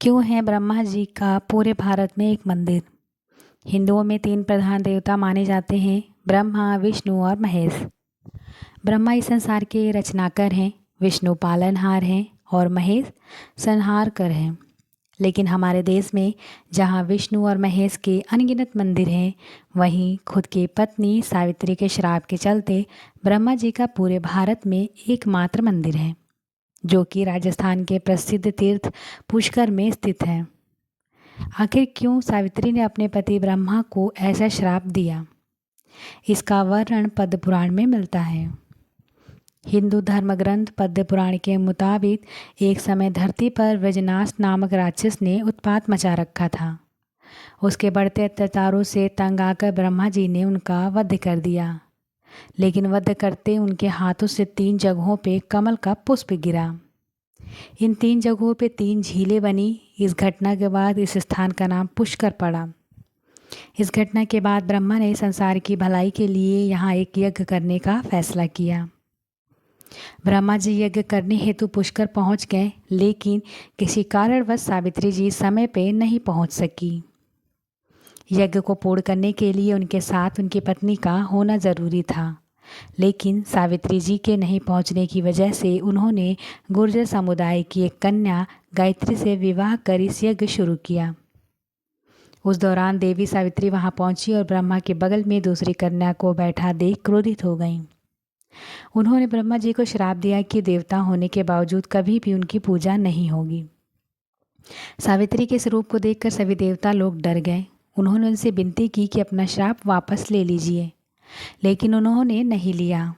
क्यों है ब्रह्मा जी का पूरे भारत में एक मंदिर? हिंदुओं में 3 प्रधान देवता माने जाते हैं, ब्रह्मा, विष्णु और महेश। ब्रह्मा इस संसार के रचनाकर हैं, विष्णु पालनहार हैं और महेश संहारकर हैं। लेकिन हमारे देश में जहाँ विष्णु और महेश के अनगिनत मंदिर हैं, वहीं खुद की पत्नी सावित्री के श्राप के चलते ब्रह्मा जी का पूरे भारत में एकमात्र मंदिर है, जो कि राजस्थान के प्रसिद्ध तीर्थ पुष्कर में स्थित है। आखिर क्यों सावित्री ने अपने पति ब्रह्मा को ऐसा श्राप दिया? इसका वर्णन पद्म पुराण में मिलता है। हिंदू धर्म ग्रंथ पद्म पुराण के मुताबिक एक समय धरती पर वज्रनाश नामक राक्षस ने उत्पात मचा रखा था। उसके बढ़ते अत्याचारों से तंग आकर ब्रह्मा जी ने उनका वध कर दिया, लेकिन वध करते उनके हाथों से 3 जगहों पे कमल का पुष्प गिरा। इन 3 जगहों पे 3 झीलें बनी। इस घटना के बाद इस स्थान का नाम पुष्कर पड़ा। इस घटना के बाद ब्रह्मा ने संसार की भलाई के लिए यहाँ एक यज्ञ करने का फैसला किया। ब्रह्मा जी यज्ञ करने हेतु पुष्कर पहुँच गए, लेकिन किसी कारणवश सावित्री जी समय पे नहीं पहुँच सकी। यज्ञ को पूर्ण करने के लिए उनके साथ उनकी पत्नी का होना जरूरी था, लेकिन सावित्री जी के नहीं पहुंचने की वजह से उन्होंने गुर्जर समुदाय की एक कन्या गायत्री से विवाह कर इस यज्ञ शुरू किया। उस दौरान देवी सावित्री वहां पहुंची और ब्रह्मा के बगल में दूसरी कन्या को बैठा देख क्रोधित हो गईं। उन्होंने ब्रह्मा जी को श्राप दिया कि देवता होने के बावजूद कभी भी उनकी पूजा नहीं होगी। सावित्री के स्वरूप को देखकर सभी देवता लोग डर गए। उन्होंने उनसे विनती की कि अपना श्राप वापस ले लीजिए, लेकिन उन्होंने नहीं लिया।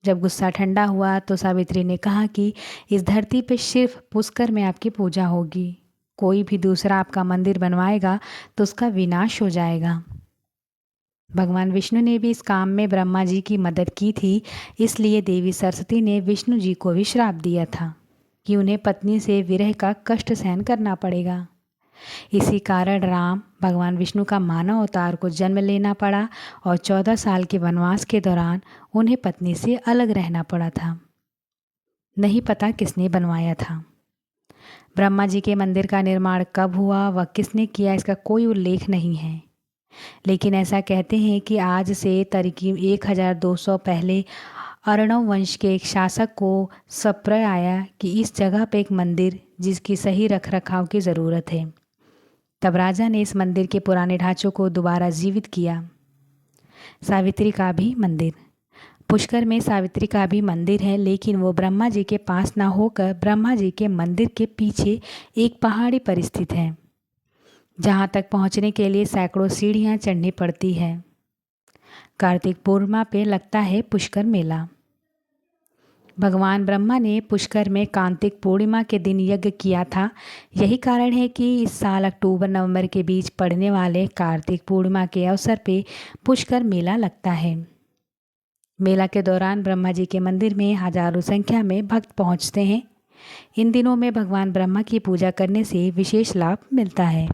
जब गुस्सा ठंडा हुआ तो सावित्री ने कहा कि इस धरती पर सिर्फ पुष्कर में आपकी पूजा होगी। कोई भी दूसरा आपका मंदिर बनवाएगा तो उसका विनाश हो जाएगा। भगवान विष्णु ने भी इस काम में ब्रह्मा जी की मदद की थी, इसलिए देवी सरस्वती ने विष्णु जी को भी श्राप दिया था कि उन्हें पत्नी से विरह का कष्ट सहन करना पड़ेगा। इसी कारण राम भगवान विष्णु का मानव अवतार को जन्म लेना पड़ा और 14 साल के वनवास के दौरान उन्हें पत्नी से अलग रहना पड़ा था। नहीं पता किसने बनवाया था। ब्रह्मा जी के मंदिर का निर्माण कब हुआ व किसने किया, इसका कोई उल्लेख नहीं है, लेकिन ऐसा कहते हैं कि आज से करीब 1200 पहले अर्णव वंश के एक शासक को सप्रय आया कि इस जगह पे एक मंदिर जिसकी सही रखरखाव की ज़रूरत है। तब राजा ने इस मंदिर के पुराने ढांचों को दोबारा जीवित किया। सावित्री का भी मंदिर पुष्कर में सावित्री का भी मंदिर है, लेकिन वो ब्रह्मा जी के पास ना होकर ब्रह्मा जी के मंदिर के पीछे एक पहाड़ी पर स्थित है, जहाँ तक पहुँचने के लिए सैकड़ों सीढ़ियाँ चढ़नी पड़ती है। कार्तिक पूर्णिमा पे लगता है पुष्कर मेला। भगवान ब्रह्मा ने पुष्कर में कार्तिक पूर्णिमा के दिन यज्ञ किया था। यही कारण है कि इस साल अक्टूबर-नवंबर के बीच पड़ने वाले कार्तिक पूर्णिमा के अवसर पे पुष्कर मेला लगता है। मेला के दौरान ब्रह्मा जी के मंदिर में हजारों संख्या में भक्त पहुंचते हैं। इन दिनों में भगवान ब्रह्मा की पूजा करने से विशेष लाभ मिलता है।